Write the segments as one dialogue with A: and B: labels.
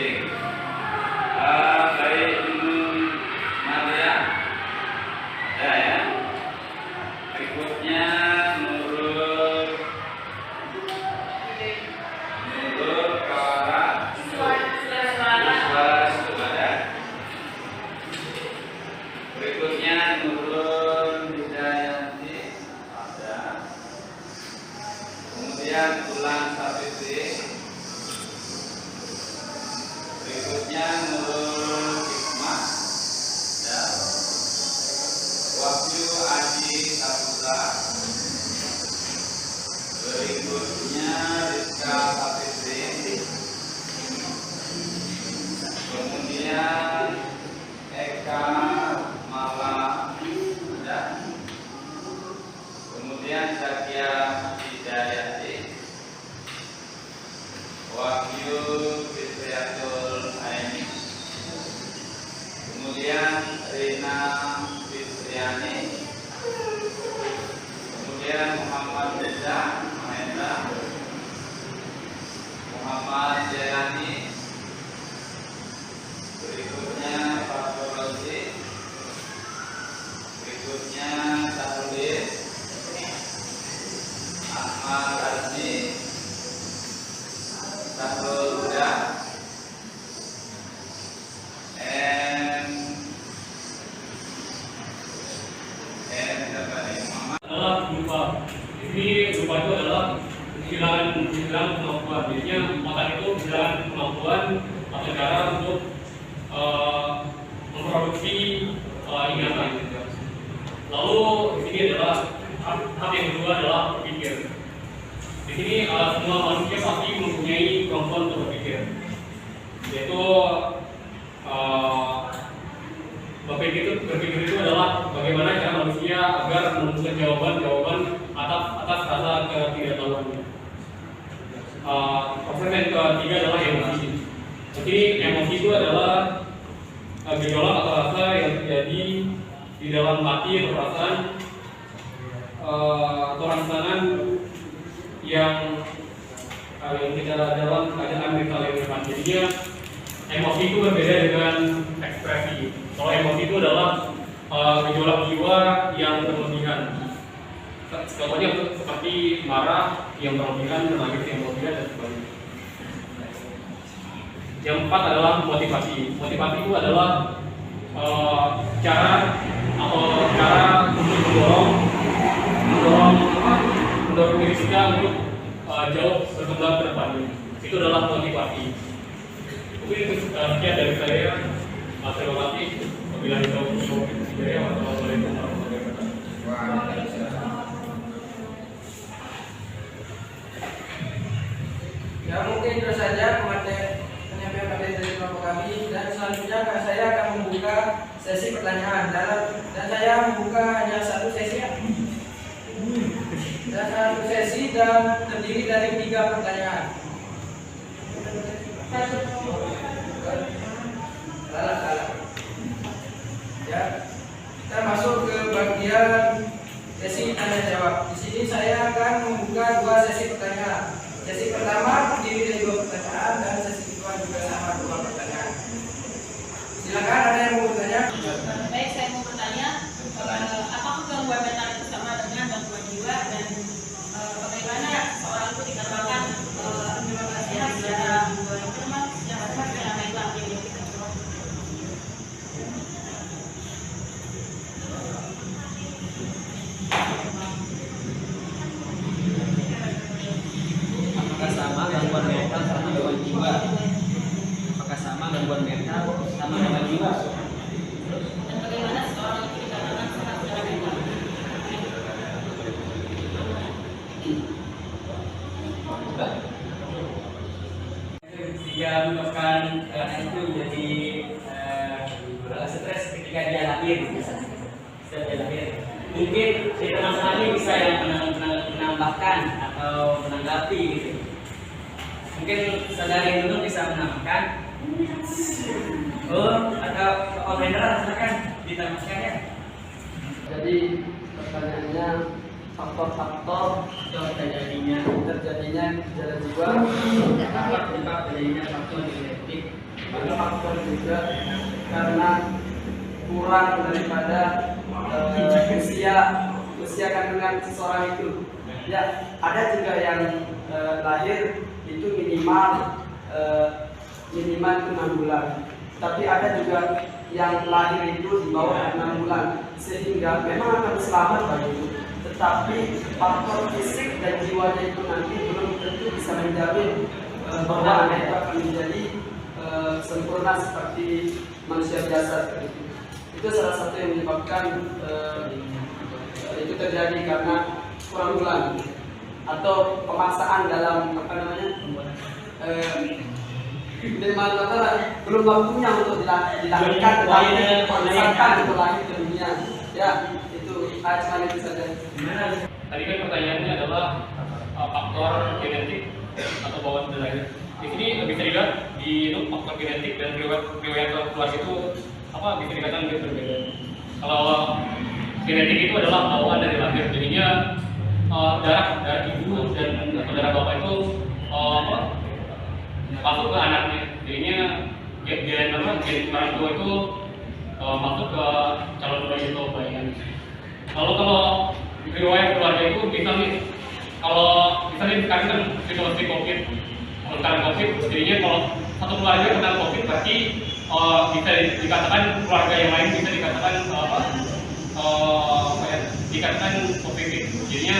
A: masing-masing. Baik Maria, ada ya. Berikutnya Nurul Kawara, ada. Berikutnya Nurul Hidayanti, ada. Kemudian Ulan Sapitri. Berikutnya Nurul Hikmah, ada. Wahyu Aji Saputra. Berikutnya Rizka Sapitri. Kemudian Eka Mala, ada. Kemudian Zakia Hidayati. Wahyu Fitriatul Aini. Kemudian Rina Fitriani. Kemudian Muhammad Reza Mahendra. Muhammad Jelani. Berikutnya Fatul Rozi. Berikutnya Sahrudin. Ahmad Azmi. Sahrul Huda.
B: Adalah lupa. Ini lupa itu adalah kehilangan kemampuan. Biasanya otak itu kehilangan kemampuan atau cara untuk memproduksi ingatan. Lalu di sini adalah hal yang kedua adalah berpikir. Di sini semua manusia pasti mempunyai kemampuan untuk berpikir, yaitu berpikir itu adalah bagaimana cara manusia agar menemukan jawaban atas rasa ketidaktahuannya. Proses yang ketiga adalah emosi. Jadi emosi itu adalah gejolak atau rasa yang terjadi di dalam hati atau perasaan atau rangsangan yang kita dalam keadaan mental yang depan. Jadinya emosi itu berbeda dengan ekspresi. Kalau emosi itu adalah gejolak jiwa yang berlebihan. Contohnya seperti marah yang berlebihan, menangis yang berlebihan dan sebagainya. Yang keempat adalah motivasi. Motivasi itu adalah cara untuk mendorong diri kita untuk jauh berkembang ke depannya. Itu adalah motivasi. Mungkin itu sekian dari saya. Terima kasih. Wabillahi taufiq wal hidayah. Wassalamualaikum warahmatullahi wabarakatuh.
C: Ya, mungkin itu saja penyampaian materi dari kelompok kami, dan selanjutnya saya akan membuka sesi pertanyaan dan saya membuka hanya satu sesi dan terdiri dari 3 pertanyaan. Salah. Ya, kita masuk ke bagian sesi tanya jawab. Di sini saya akan membuka 2 sesi pertanyaan. Sesi pertama terdiri dari 2 pertanyaan dan sesi kedua juga sama 2 pertanyaan. Silakan, ada yang mau bertanya?
D: Baik, saya mau bertanya, apakah gangguan mental itu sama dengan gangguan jiwa, dan bagaimana seorang itu dikatakan memang sehat secara cermat, secara mental gitu.
E: Apakah sama gangguan mental sama gangguan jiwa? Apakah sama gangguan mental sama gangguan jiwa?
D: Dan bagaimana seorang itu dikatakan sehat secara mental?
E: Dia menyebabkan itu menjadi stres ketika dia lahir. Setiap dia lahir. Mungkin di teman-teman ini bisa yang menambahkan atau menanggapi gitu. Mungkin saudari dulu bisa menambahkan. Atau komentar silakan ditambahkan ya.
C: Jadi pertanyaannya, faktor-faktor
E: Yang terjadinya
C: terjadinya gejala jiwa
E: apa penyebab terjadinya faktor genetik
C: Ada faktor juga karena kurang daripada usia kandungan seseorang itu. Ya, ada juga yang lahir itu minimal 6 bulan. Tapi ada juga yang lahir itu di bawah 6 bulan, sehingga memang akan selamat baginya. Tetapi faktor fisik dan jiwanya itu nanti belum tentu bisa menjamin bahwa anak itu akan menjadi sempurna seperti manusia biasa. Itu salah satu yang menyebabkan itu terjadi karena kurang bulan atau pemaksaan dalam belum waktunya untuk dilahirkan, tetapi dipaksakan untuk lahir ke dunia. Ya, itu cuma itu saja.
B: Tadi kan pertanyaannya adalah faktor genetik atau bawaan sudah lahir. Di sini bisa dilihat di faktor genetik dan riwayat keluar itu bisa dikatakan lebih berbeda. Kalau genetik itu adalah bawaan dari lahir, jadinya darah ibu dan darah bapak itu masuk ke anaknya, jadinya gen orang tua itu masuk ke calon bayi atau bayian. Lalu kalau riwayat keluarga itu misalnya sekarang kan situasi COVID, sekarang COVID, jadinya kalau satu keluarga kena COVID berarti bisa dikatakan keluarga yang lain bisa dikatakan dikatakan positif. Jadinya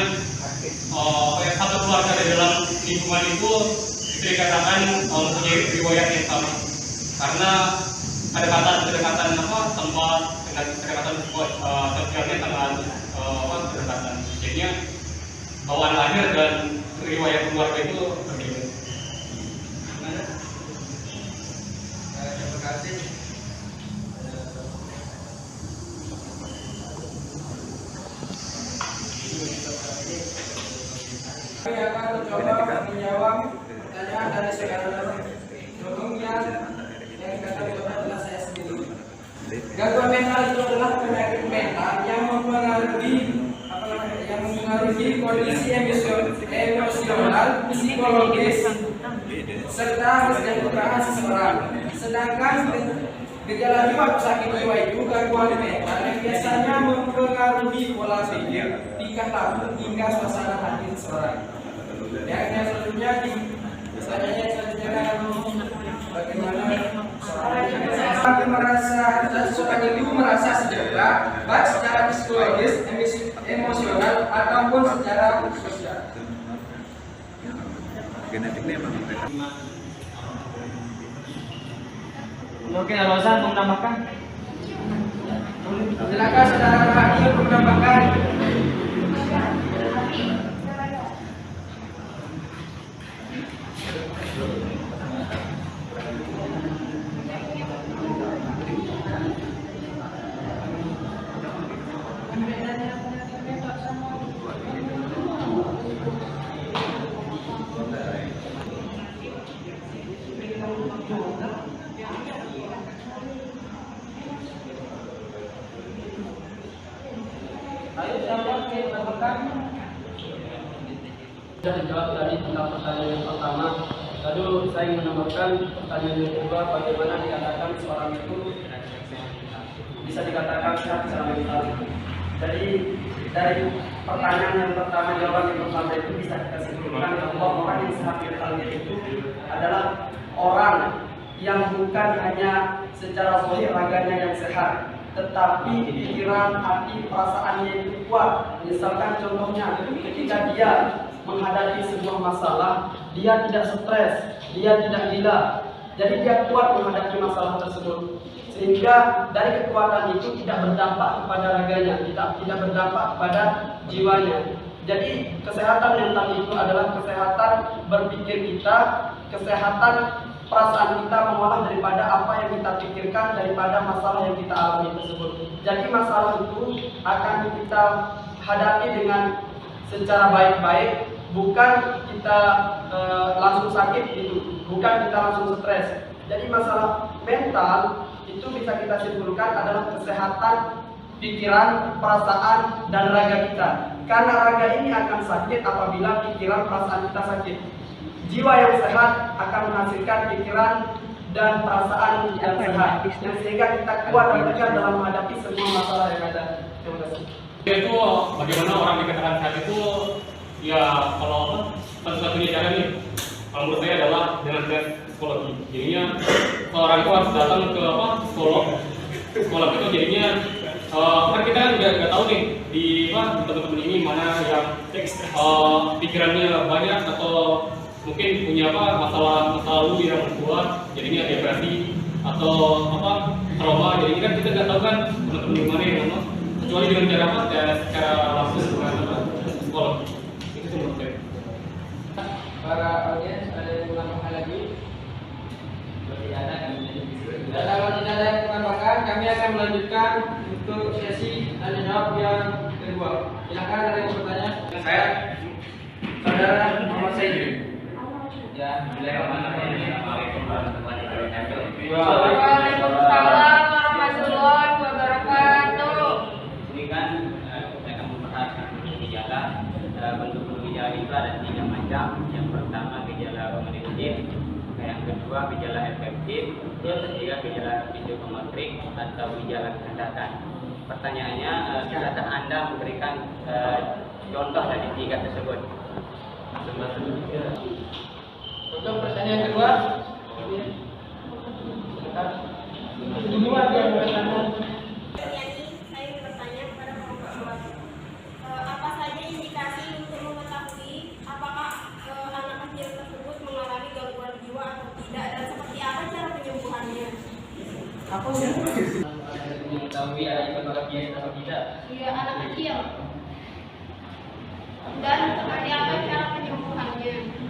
B: satu keluarga di dalam lingkungan itu bisa dikatakan mempunyai riwayat yang sama, karena kedekatan tempat dengan kedekatan sosialnya sangat berdekatan. Jadinya bawaan lahir dan riwayat keluarga itu berbeda.
C: Terima kasih. Saya akan mencoba menjawab pertanyaan dari saudara yang dikatakan adalah saya sendiri. Gangguan mental itu adalah penyakit mental yang mempengaruhi kondisi emosional, psikologis, serta kesejahteraan seseorang. Sedangkan gejala jiwa atau sakit jiwa itu gangguan mental yang biasanya mempengaruhi pola pikir, tingkah laku hingga suasana hati seseorang. Yang selanjutnya bagaimana seseorang merasa sejahtera baik secara psikologis, emosional ataupun secara sosial.
F: Genetiknya emang
E: Mungkin Rozan mau menambahkan?
C: Silakan saudara Rahadi untuk menambahkan.
G: Sudah dijawab tadi tentang pertanyaan yang pertama. Lalu saya ingin menambahkan pertanyaan yang kedua, bagaimana dikatakan seorang itu bisa dikatakan sehat secara mental. Jadi dari pertanyaan yang pertama, jawaban yang pertama itu bisa kita simpulkan bahwa orang yang sehat mentalnya itu adalah orang yang bukan hanya secara zahir raganya yang sehat, tetapi pikiran, hati, perasaannya itu kuat. Misalkan contohnya ketika dia menghadapi sebuah masalah, dia tidak stres, dia tidak gila, jadi dia kuat menghadapi masalah tersebut, sehingga dari kekuatan itu tidak berdampak kepada raganya, tidak berdampak kepada jiwanya. Jadi kesehatan mental itu adalah kesehatan berpikir kita, kesehatan perasaan kita mengolah daripada apa yang kita pikirkan, daripada masalah yang kita alami tersebut. Jadi masalah itu akan kita hadapi dengan secara baik-baik, bukan kita langsung sakit gitu, bukan kita langsung stres. Jadi masalah mental itu bisa kita simpulkan adalah kesehatan pikiran, perasaan, dan raga kita. Karena raga ini akan sakit apabila pikiran, perasaan kita sakit. Jiwa yang sehat akan menghasilkan pikiran, dan perasaan yang sehat, yang sehingga kita kuat dan tegar dalam menghadapi semua masalah yang ada. Terima kasih.
B: Itu bagaimana orang dikatakan sehat itu ya kalau apa satu-satunya cara nih kalau menurut saya adalah dengan tes psikologi. Jadinya orang itu harus datang ke apa psikolog itu jadinya kan kita kan nggak tahu nih di teman-teman ini mana yang pikirannya banyak atau mungkin punya masalah lalu yang kuat, jadinya depresi atau trauma. Jadi kan kita nggak tahu kan teman-teman di mana yang kecuali dengan cara secara langsung dengan psikolog. Itu menurut saya.
C: Para audiens ada yang menambahkan lagi? Kalau tidak ada yang menambahkan, kami akan melanjutkan untuk sesi tanya jawab yang kedua. Silakan ada yang bertanya.
A: Saya
C: Saudara Muhammad Sayyid.
E: Ya, Assalamualaikum warahmatullahi wabarakatuh.
D: Waalaikumsalam warahmatullahi wabarakatuh.
E: Ini kan saya akan membahas gejala. Bentuk gejala itu ada 3 macam. Yang pertama gejala kognitif, yang kedua gejala afektif, yang ketiga gejala psikomotorik atau gejala kehendakan. Pertanyaannya, bisakah Anda memberikan contoh dari 3 tersebut?
C: Untuk pertanyaan kedua, kedua yang bertanya.
D: Saya ingin bertanya kepada Bapak, apa saja indikasi untuk mengetahui apakah anak kecil tersebut mengalami gangguan jiwa atau tidak, dan seperti apa cara penyembuhannya?
C: Apa sih? Mengetahui ada kebahagiaan atau tidak?
D: Iya, anak kecil. Dan seperti apa cara penyembuhannya?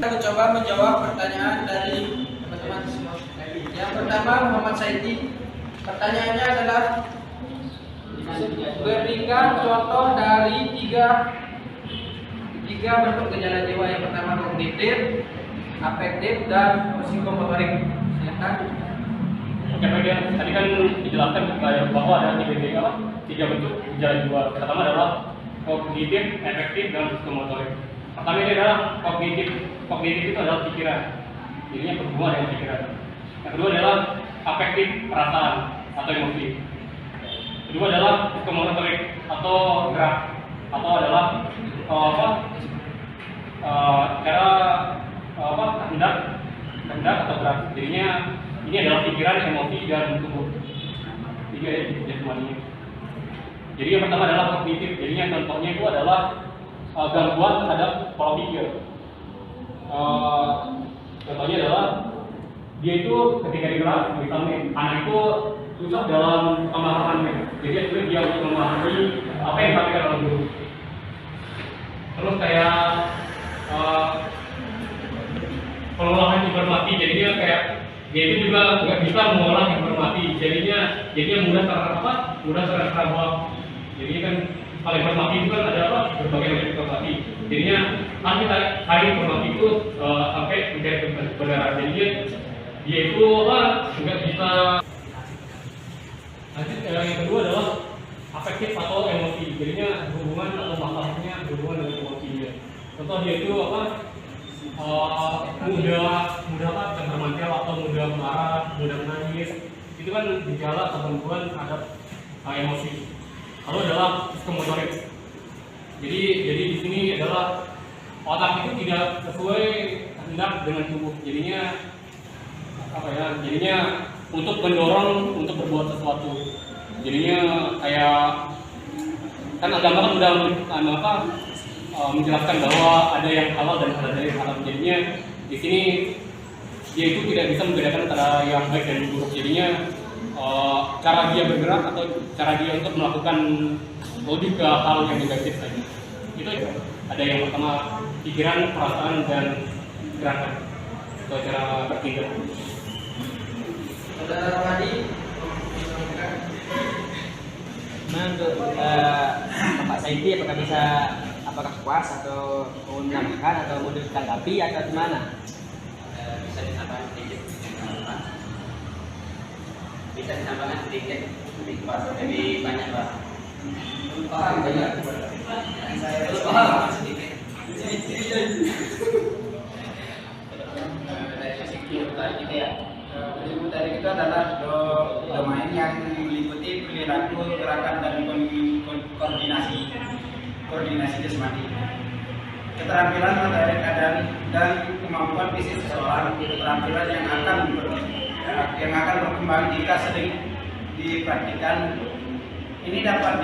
C: akan mencoba menjawab pertanyaan dari teman-teman semua. Yang pertama Muhammad Saidi. Pertanyaannya adalah berikan contoh dari tiga bentuk gejala jiwa. Yang pertama kognitif, afektif, dan psikomotorik. Silakan.
B: Oke, baik ya. Tadi kan dijelaskan bahwa ada tiga bentuk gejala jiwa. Pertama adalah kognitif, afektif, dan psikomotorik. Pertama ini adalah kognitif. Kognitif itu adalah pikiran. Jadinya berhubungan dengan pikiran. Yang kedua adalah afektif, perasaan atau emosi. Kedua adalah psikomotorik atau gerak, atau adalah kehendak atau gerak. Jadinya ini adalah pikiran, emosi, dan tubuh. Tiga ya, semuanya. Jadi yang pertama adalah kognitif. Jadinya contohnya itu adalah gangguan terhadap pola pikir. Contohnya adalah dia itu ketika digerak, misalnya anak itu susah dalam pemahamannya. Jadi sulit dia untuk memahami apa yang disampaikan oleh guru. Terus kayak pengolahan informasi, jadinya kayak dia itu juga nggak bisa mengolah informasi, jadinya mudah terserabut. Jadi kan kalau informasi itu kan ada berbagai macam informasi. Jadinya harus kita cari informasi itu sampai mencari kebenaran. Jadi dia itu nggak bisa. Lanjut, yang kedua adalah afektif atau emosi. Jadinya hubungan atau masalahnya berhubungan dengan emosinya. Contoh dia itu mudah temperamental atau mudah marah, mudah menangis. Itu kan gejala atau gangguan terhadap emosi. Lalu adalah psikomotorik. Jadi di sini adalah otak itu tidak sesuai kehendak dengan tubuh. Jadinya untuk mendorong untuk berbuat sesuatu. Jadinya kayak kan agama kan udah menjelaskan bahwa ada yang halal dan ada yang haram. Jadinya di sini dia itu tidak bisa membedakan antara yang baik dan buruk. Jadinya cara dia bergerak atau cara dia untuk melakukan lebih ke hal yang negatif saja. Itu ada yang pertama pikiran, perasaan, dan gerakan atau cara bertindak.
C: Saudara Ramadi.
E: Untuk Pak Saidi apakah puas atau mau menambahkan atau mau ditanggapi atau gimana?
F: Bisa ditambahkan sedikit, bisa ditambahkan sedikit, lebih puas, lebih banyak Pak.
C: Paham banyak. Saya paham sedikit.
F: Dari sisi kehidupan gitu ya.
C: Ilmu tadi itu adalah domain yang meliputi perilaku, gerakan, dan koordinasi jasmani. Keterampilan materi dan kemampuan fisik seseorang, keterampilan yang akan berkembang jika sering dipraktikkan. Ini dapat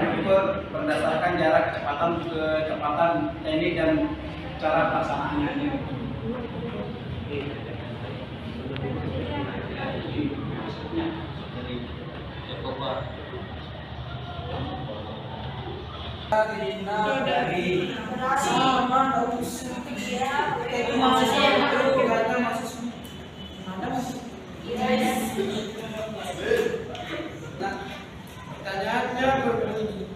C: diukur berdasarkan jarak, kecepatan, teknik, dan cara pelaksanaannya. Dari pertanyaannya berbunyi,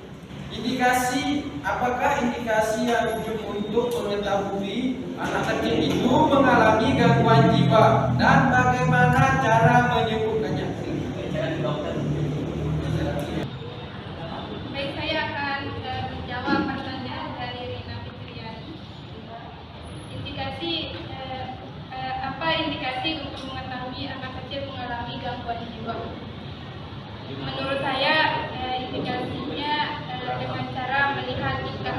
C: apakah indikasi yang untuk mengetahui anak kecil itu mengalami gangguan jiwa dan bagaimana cara menyembuhkannya?
D: Baik, saya akan menjawab pertanyaan dari Rina Fitriani. Apa indikasi untuk mengetahui anak kecil mengalami gangguan jiwa? Menurut saya indikasinya dengan cara melihat tingkah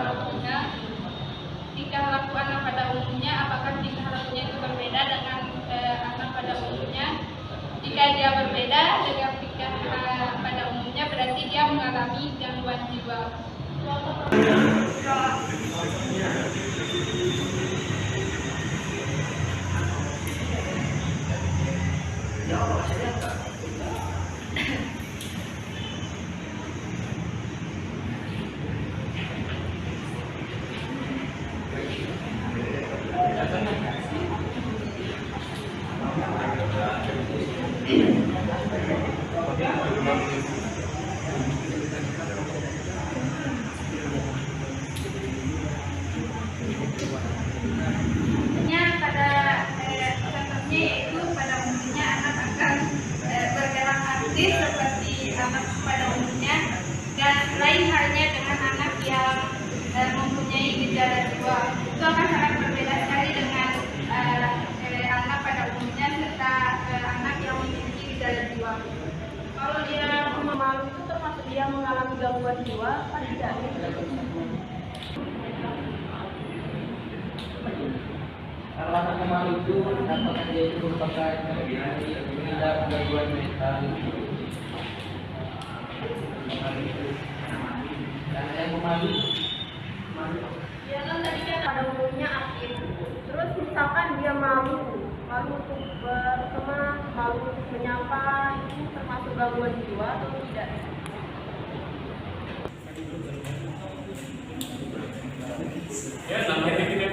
D: laku anak pada umumnya, apakah tingkah lakunya itu berbeda dengan anak pada umumnya. Jika dia berbeda dengan tingkah pada umumnya, berarti dia mengalami gangguan jiwa. Contohnya yaitu pada umumnya anak akan bergerak aktif seperti anak pada umumnya, dan lain halnya dengan anak yang mempunyai gejala jiwa. Itu akan sangat berbeda sekali dengan anak pada umumnya serta anak yang memiliki gejala jiwa.
H: Kalau dia pemalu itu termasuk dia mengalami gangguan jiwa apa tidak?
G: Rasa pemalu itu apakah dia itu merupakan tindak gangguan mental? Karena yang pemalu,
H: Dia kan tadi kan pada umumnya aktif. Terus misalkan dia malu untuk berteman, malu untuk menyapa, itu termasuk gangguan jiwa atau tidak?
B: Ya, namanya dikit ya.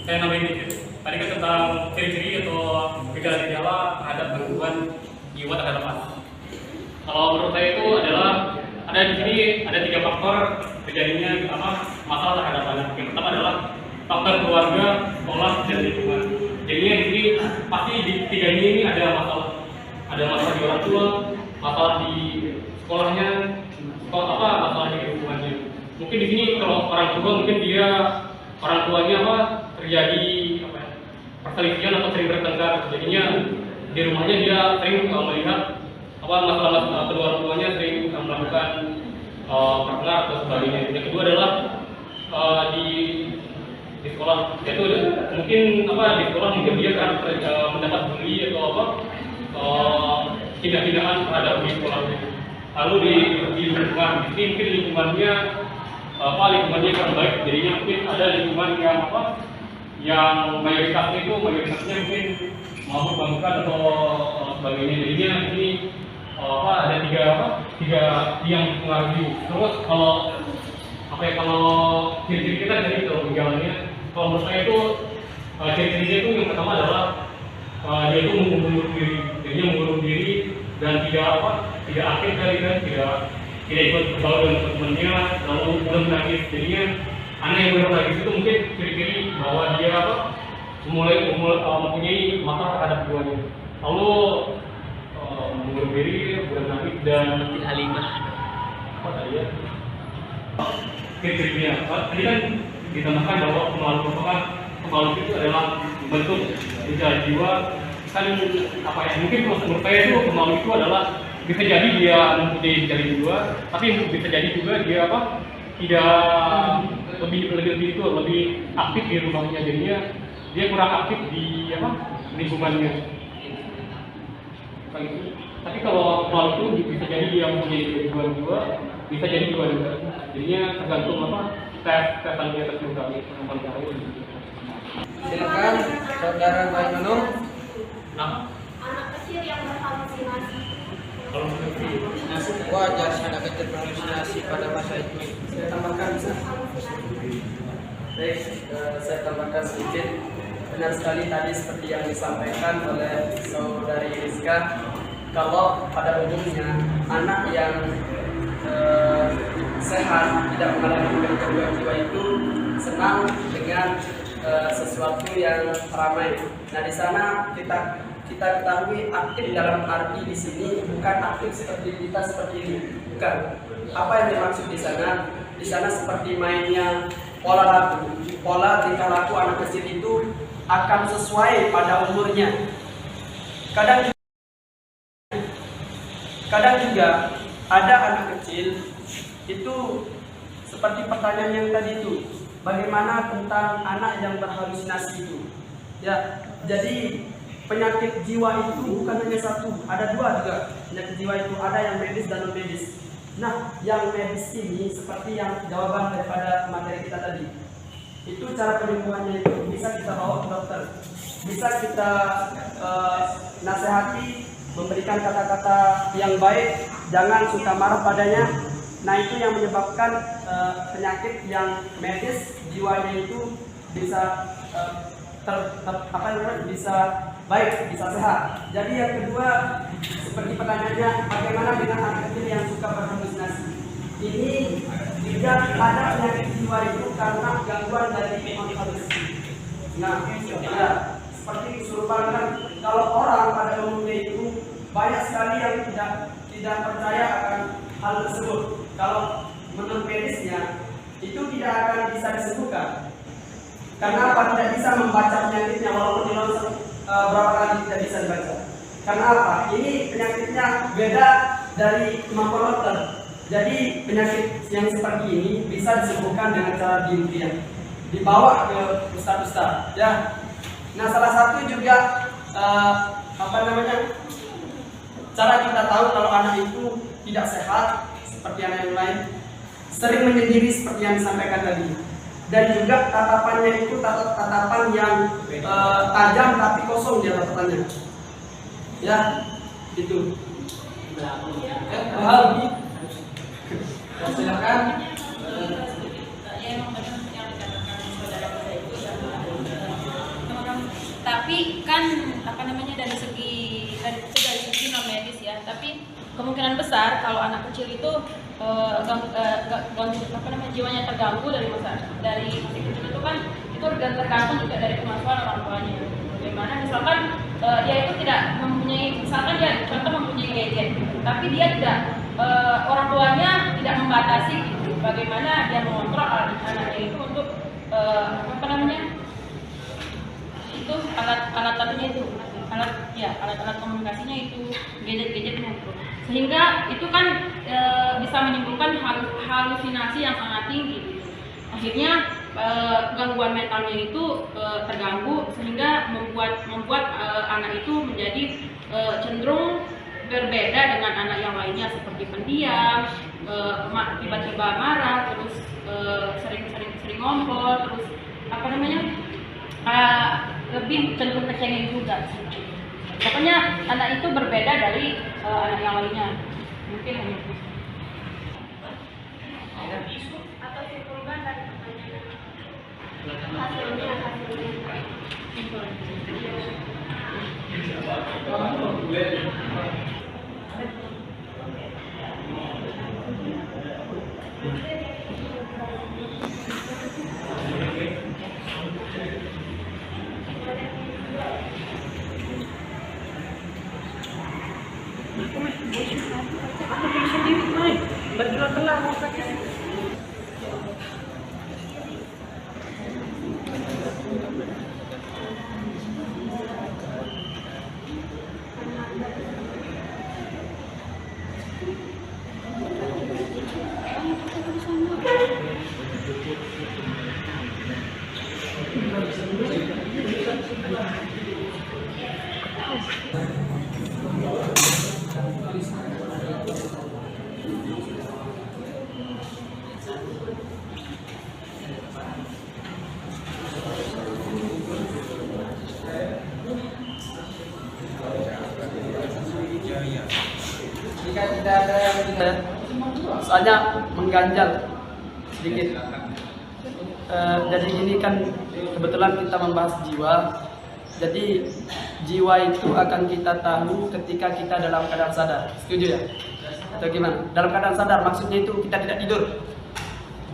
B: Saya nambahin dikit. Tadi kan tentang ciri-ciri atau gejala-gejala terhadap gangguan jiwa terhadap anak. Kalau menurut saya itu adalah ada di sini ada 3 faktor terjadinya masalah terhadap anak. Yang pertama adalah faktor keluarga, sekolah, dan lingkungan. Jadinya di sini pasti di 3 ini ada masalah. Ada masalah di orang tua, masalah di sekolahnya, masalah di lingkungannya. Mungkin di sini kalau orang tua mungkin dia orang tuanya terjadi perselisihan atau sering bertengkar. Jadinya di rumahnya dia sering melihat masalah kedua orang tuanya sering melakukan pertengkar atau sebagainya. Yang kedua adalah di sekolah, yaitu mungkin di sekolah mungkin dia kan mendapat bully atau tindak-tindakan terhadap di sekolahnya. Lalu di lingkungan, di sini mungkin lingkungannya lingkungannya kurang baik, jadinya mungkin ada lingkungan yang mayoritasnya mungkin mabuk-mabukan atau sebagainya. Jadinya ini ada tiga yang mempengaruhi. Terus kalau ciri-ciri kita dari itu gejalanya, kalau menurut saya itu ciri-cirinya itu yang pertama adalah dia itu mengurung diri, jadinya mengurung diri dan tidak aktif tidak ikut bergaul dengan teman-temannya, lalu mulai menangis. Jadinya anak yang mulai menangis itu mungkin ciri-ciri bahwa dia mulai mempunyai masalah terhadap jiwanya. Lalu mengurung diri, mulai menangis, dan ciri-cirinya tadi kan ditambahkan bahwa pemalu itu adalah bentuk gejala jiwa. Kan mungkin menurut saya itu pemalu itu adalah bisa jadi dia mempunyai gejala jiwa, tapi bisa jadi juga dia tidak lebih aktif di rumahnya, jadinya dia kurang aktif di lingkungannya. Tapi kalau pemalu itu bisa jadi dia mempunyai gangguan jiwa, bisa jadi juga jadinya tergantung tesan dia tertentu.
C: Silakan saudara Baik Nunung.
H: Anak kecil yang berhalusinasi.
C: Wajar anak kecil berhalusinasi pada masa itu. Saya tambahkan bisa.
G: baik, saya tambahkan sedikit. Benar sekali tadi seperti yang disampaikan oleh saudari Rizka, kalau pada umumnya anak yang sehat, tidak mengalami gangguan jiwa itu senang dengan sesuatu yang ramai. Nah, di sana kita ketahui aktif dalam arti di sini bukan aktif seperti kita seperti ini, bukan. Apa yang dimaksud di sana? Di sana seperti mainnya pola laku, pola tingkah laku anak kecil itu akan sesuai pada umurnya. Kadang juga ada anak kecil itu seperti pertanyaan yang tadi itu, bagaimana tentang anak yang berhalusinasi itu? Ya, jadi penyakit jiwa itu bukan hanya satu, ada dua juga. Penyakit jiwa itu ada yang medis dan non medis. Nah, yang medis ini seperti yang jawaban daripada materi kita tadi. Itu cara penyembuhannya itu bisa kita bawa ke dokter, bisa kita nasihati, memberikan kata-kata yang baik, jangan suka marah padanya. Nah, itu yang menyebabkan penyakit yang medis jiwanya itu bisa bisa baik, bisa sehat. Jadi yang kedua, seperti pertanyaannya, bagaimana dengan anak kecil yang suka berhalusinasi? Ini juga ada penyakit jiwa itu karena gangguan dari halusinasi. Nah, ya, seperti kesurupan kan, kalau orang pada umumnya itu banyak sekali yang tidak percaya akan hal tersebut. Kalau menurut medisnya itu tidak akan bisa disembuhkan. Karena apa? Tidak bisa membaca penyakitnya walaupun di ronsen berapa kali tidak bisa dibaca. Karena apa? Ini penyakitnya beda dari kemampuan dokter. Jadi penyakit yang seperti ini bisa disembuhkan dengan cara diruqyah, dibawa ke ustaz-ustaz. Ya. Nah, salah satu juga cara kita tahu kalau anak itu tidak sehat seperti anak yang lain, sering menyendiri seperti yang disampaikan tadi. Dan juga tatapannya itu tatapan yang tajam tapi kosong dia tatapannya. Ya, itu. Silakan.
D: Tapi kan dari segi non medis ya, tapi kemungkinan besar kalau anak kecil itu jiwanya terganggu dari masih kecil itu kan itu tergantung juga dari kemampuan orang tuanya. Bagaimana misalkan dia itu tidak mempunyai, misalkan dia contoh mempunyai gadget, tapi dia tidak orang tuanya tidak membatasi gitu, bagaimana dia mengontrol anaknya itu untuk itu alat komunikasinya itu gadget-gadgetnya itu, sehingga itu kan bisa menimbulkan halusinasi yang sangat tinggi gitu. Akhirnya gangguan mentalnya itu terganggu sehingga membuat anak itu menjadi cenderung berbeda dengan anak yang lainnya, seperti pendiam, tiba-tiba marah, terus sering ngompol, terus lebih cenderung kecengin juga sih. Pokoknya anak itu berbeda dari anak yang lainnya. Mungkin hanya itu.
H: Atau simpulkan dari pertanyaan hasilnya.
G: Jika tidak ada yang soalnya mengganjal sedikit. Jadi ini kan kebetulan kita membahas jiwa. Jadi jiwa itu akan kita tahu ketika kita dalam keadaan sadar. Setuju ya? Atau gimana? Dalam keadaan sadar maksudnya itu kita tidak tidur.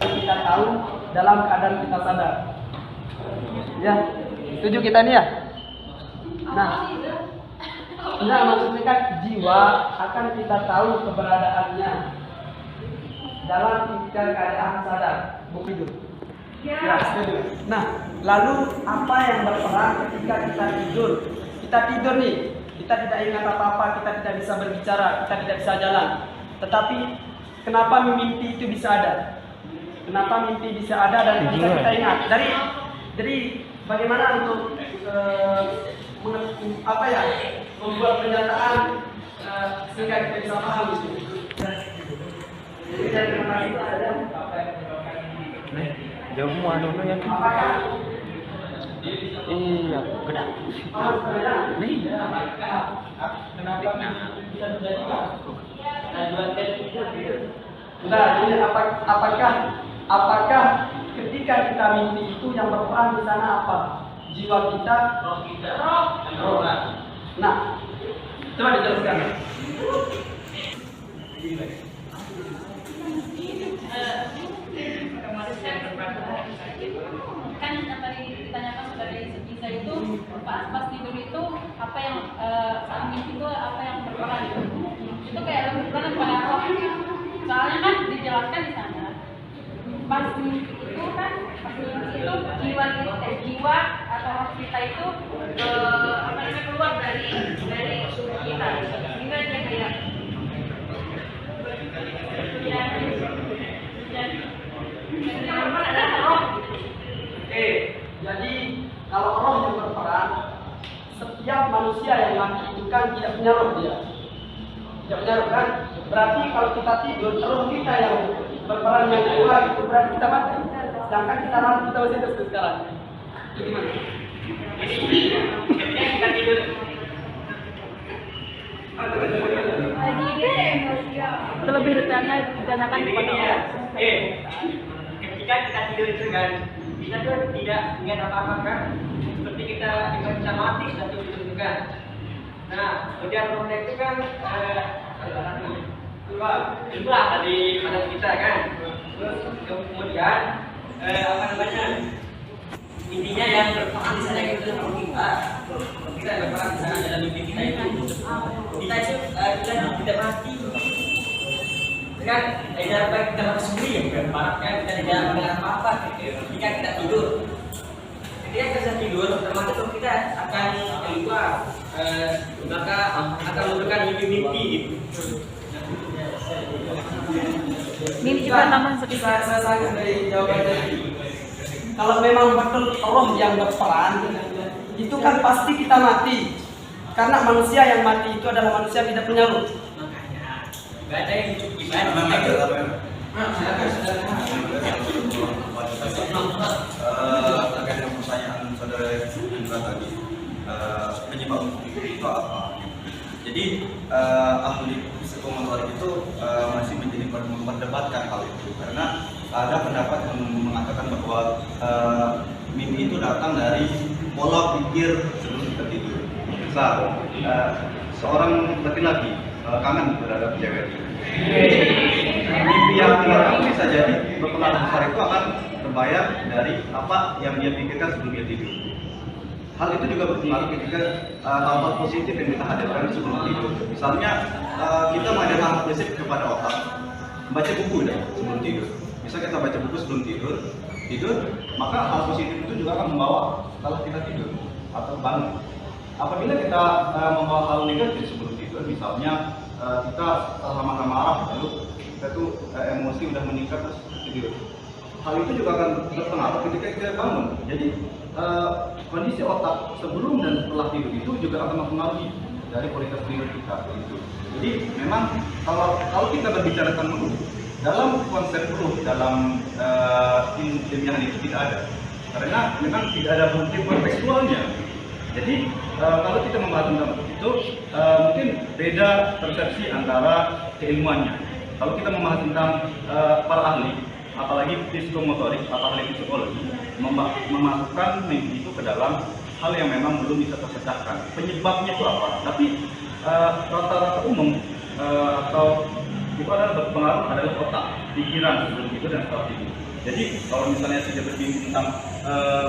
G: Kita tahu dalam keadaan kita sadar. Ya, setuju kita nih ya? Nah, enggak, maksudnya kan jiwa akan kita tahu keberadaannya dalam keadaan sadar, bukan tidur. Ya, setuju. Nah, lalu apa yang berperan ketika kita tidur? Kita tidur nih, kita tidak ingat apa-apa, kita tidak bisa berbicara, kita tidak bisa jalan. Tetapi kenapa mimpi itu bisa ada? Kenapa mimpi bisa ada dan bisa kita ingat? Jadi bagaimana untuk membuat pernyataan sehingga kita bisa paham itu. Jadi terima kasih ada.
I: Jauh mu anu yang iya gede. Nih.
G: Nah, jadi apakah ketika kita mimpi itu yang berperan di sana apa? jiwa kita,
E: roh kita,
G: dan roh. Nah, coba dijelaskan.
D: Kan yang tadi ditanyakan saudara Isa itu pas tidur itu apa yang saat mimpi itu apa yang berperan itu kayak lebih berperan pada roh. Soalnya kan dijelaskan di sana pas mimpi itu kan jiwa atau roh kita itu keluar dari tubuh kita sehingga dia kayak adalah roh.
G: Oke, jadi kalau roh yang berperan, setiap manusia yang mati itu kan tidak punya roh dia. Tidak punya roh kan? Berarti kalau kita tidur, roh kita yang berperan yang keluar itu berarti kita mati. Sedangkan kita mati, kita masih hidup sekarang. Itu gimana?
E: Ketika kita tidur,
D: Terlebih ditekankan kepada
E: ketika kita tidur itu kan kita tuh tidak ingat apa-apa kan, seperti kita mati sudah tidur kan. Nah, kemudian roh itu kan keluar dari badan kita kan. Terus kemudian apa namanya, intinya yang berperan di sana itu roh kita. Kita berperan di sana dalam mimpi kita itu. Kita itu tidak mati. Kan tidak baik kita mati sendiri ya, berharap kan kita tidak mendengar apa-apa ketika kita tidur. Ketika kita tidur, otomatis kita akan keluar, maka akan memberikan mimpi-mimpi gitu.
D: mimpi juga tambahan sedikit.
G: Saya sangat dari jawaban tadi. Kalau memang betul roh yang berperan, itu kan pasti kita mati. Karena manusia yang mati itu adalah manusia yang tidak punya roh.
E: Gak ada yang gimana?
A: Terkait dengan pertanyaan saudara Indra tadi, penyebab itu apa? Jadi ahli psikomotorik itu masih menjadi memperdebatkan hal itu karena ada pendapat yang mengatakan bahwa mimpi itu datang dari pola pikir sebelum kita tidur. Misal seorang laki-laki kangen terhadap cewek. Mimpi yang dia bisa jadi berpengaruh besar itu akan terbayang dari apa yang dia pikirkan sebelum dia tidur. Hal itu juga berpengaruh ketika hal-hal positif yang kita hadirkan sebelum tidur. Misalnya kita mengajarkan hal positif kepada otak, baca buku deh sebelum tidur. Misal kita baca buku sebelum tidur, maka hal positif itu juga akan membawa setelah kita tidur atau bangun. Apabila kita membawa hal negatif sebelum tidur, misalnya kita sama-sama marah, lalu kita tuh emosi udah meningkat terus tidur. Hal itu juga akan berpengaruh ketika kita bangun. Jadi kondisi otak sebelum dan setelah tidur itu juga akan mempengaruhi dari kualitas tidur kita. Gitu. Jadi memang kalau kita berbicara tentang ruh, dalam konsep ruh dalam ilmiah itu tidak ada, karena memang tidak ada bukti kontekstualnya. Jadi kalau kita membahas tentang itu mungkin beda persepsi antara keilmuannya. Kalau kita membahas tentang para ahli, apalagi psikomotorik atau ahli psikologi, memasukkan mimpi itu ke dalam hal yang memang belum bisa terpecahkan. Penyebabnya itu apa? Tapi rata-rata umum atau itu adalah berpengaruh adalah otak, pikiran sebelum tidur dan setelah tidur. Jadi kalau misalnya sudah bermimpi tentang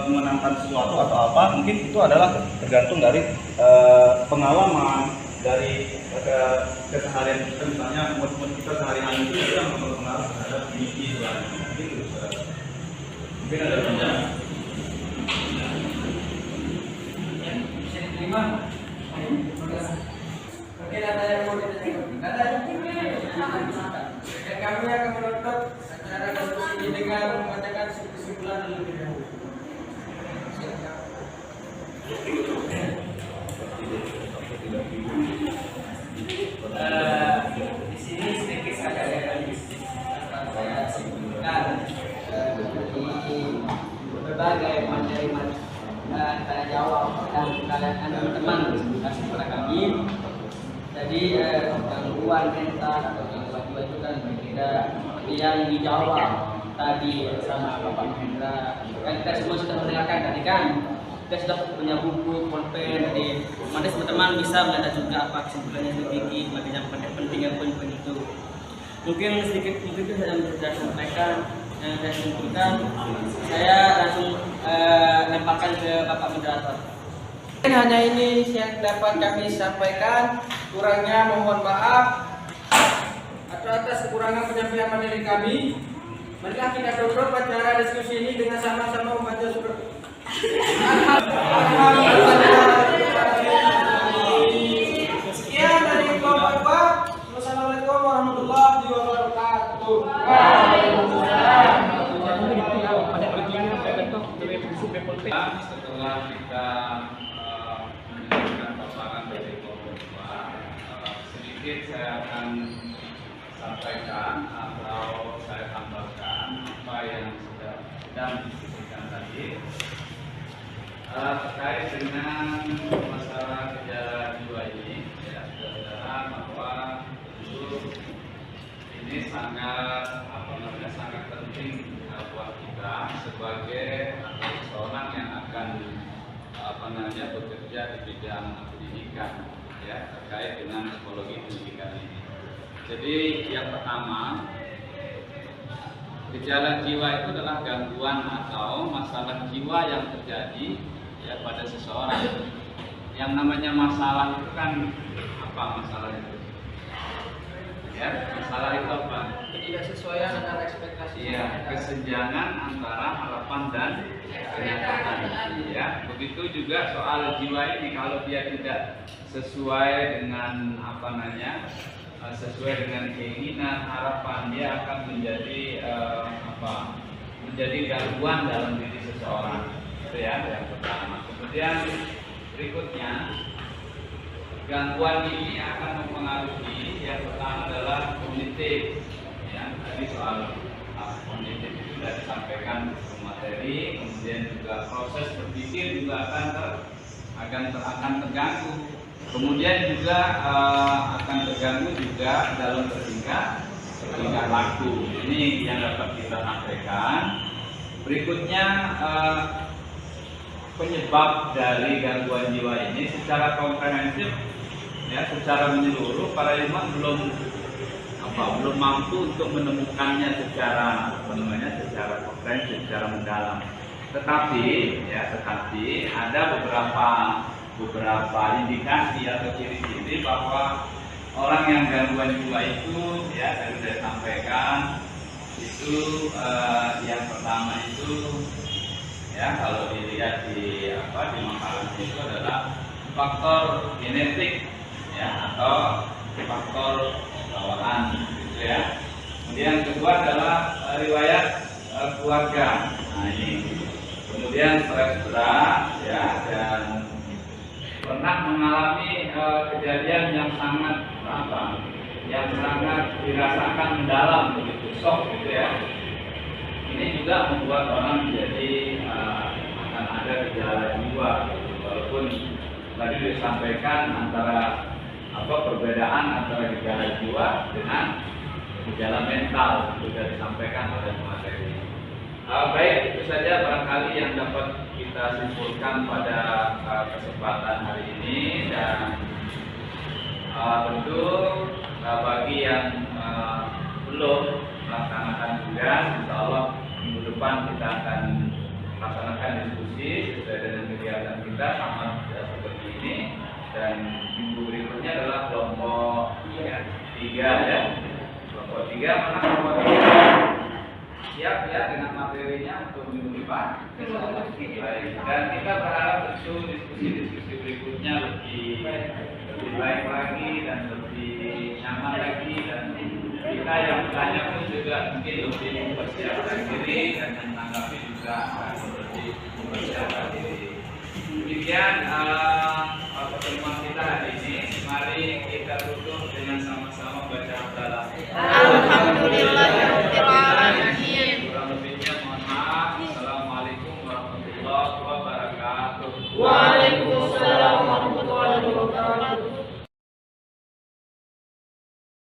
A: mengenangkan sesuatu atau apa, mungkin itu adalah tergantung dari pengalaman, dari keseharian kita, misalnya mood kita sehari-hari itu yang berpengaruh terhadap mimpi itu. Gitu, mungkin ada pertanyaan.
C: Bisa diterima? Oke, ada yang mau ditanyakan? Ada? Dan kami akan menutup acara diskusi ini dengan membacakan kesimpulan terlebih dahulu.
E: Di sini sedikit saja yang saya simpulkan di berbagai materi tanya jawab dan kalian teman-teman kasih kepada kami. Jadi gangguan mental atau gangguan jiwa itu kan berbeda. Yang dijawab tadi sama Bapak Hendra, kan kita semua sudah mendengarkan tadi kan. kita sudah punya buku, pulpen, jadi nanti teman-teman bisa melihat juga apa kesimpulannya sedikit, makanya pentingnya poin-poin itu. Mungkin sedikit itu saya sampaikan yang saya simpulkan. Saya langsung lemparkan ke Bapak Moderator.
C: Hanya ini yang dapat kami sampaikan, kurangnya mohon maaf. Atas kekurangan penyampaian materi kami, marilah kita tutup acara diskusi ini dengan sama-sama membaca surat. Sekian dari Bapak. Wassalamualaikum warahmatullahi wabarakatuh.
J: Setelah kita mendengarkan paparan dari Bapak, sedikit saya akan sampaikan atau saya tambahkan apa yang sudah diskusikan tadi terkait dengan masalah gejala jiwa ini. Ya, saudara, bahwa tentu ini sangat sangat penting buat kita sebagai seseorang yang akan bekerja di bidang pendidikan, ya, terkait dengan psikologi pendidikan ini. Jadi yang pertama, gejala jiwa itu adalah gangguan atau masalah jiwa yang terjadi ya pada seseorang. Yang namanya masalah itu kan apa masalah itu? Ya, masalah itu apa?
C: Ketidaksesuaian antara ekspektasi.
J: Iya, kesenjangan antara harapan dan kenyataan. Ya, begitu juga soal jiwa ini, kalau dia tidak sesuai dengan sesuai dengan keinginan, harapan, dia akan menjadi menjadi gangguan dalam diri seseorang. Itu ya yang pertama. Kemudian berikutnya, gangguan ini akan mempengaruhi, yang pertama adalah kognitif. Ya, tadi soal kognitif itu sudah disampaikan ke materi. Kemudian juga proses berpikir juga akan terganggu. Kemudian juga akan terganggu juga dalam bertingkah laku. Ini yang dapat kita sampaikan. Berikutnya, penyebab dari gangguan jiwa ini secara komprehensif, ya, secara menyeluruh para ilmuwan belum mampu untuk menemukannya secara komprehensif, secara mendalam. Tetapi ada beberapa indikasi atau ciri-ciri bahwa orang yang gangguan jiwa itu, ya, tadi saya sampaikan itu yang pertama itu, ya, kalau dilihat di makalah itu adalah faktor genetik, ya, atau faktor bawaan, gitu ya. Kemudian yang kedua adalah riwayat keluarga. Nah, ini kemudian stres berat, ya, dan pernah mengalami kejadian yang sangat dirasakan mendalam, begitu shock, gitu ya. Ini juga membuat orang menjadi akan ada gejala jiwa, walaupun tadi disampaikan antara perbedaan antara gejala jiwa dengan gejala mental, sudah disampaikan oleh materi. Baik, itu saja barangkali yang dapat kita simpulkan pada kesempatan hari ini, dan tentu bagi yang belum melaksanakan tugas, insya Allah minggu depan kita akan laksanakan diskusi sesuai dengan kegiatan kita sama seperti ini, dan minggu berikutnya adalah kelompok 3 ya. Kelompok 3 mana kelompok 3 siap ya dengan materinya untuk minggu depan. Dan kita berharap tentu diskusi berikutnya lebih baik lagi dan lebih nyaman lagi, dan kita yang bertanya pun juga mungkin lebih mempersiapkan diri, dan yang menanggapi juga akan lebih mempersiapkan diri. Demikian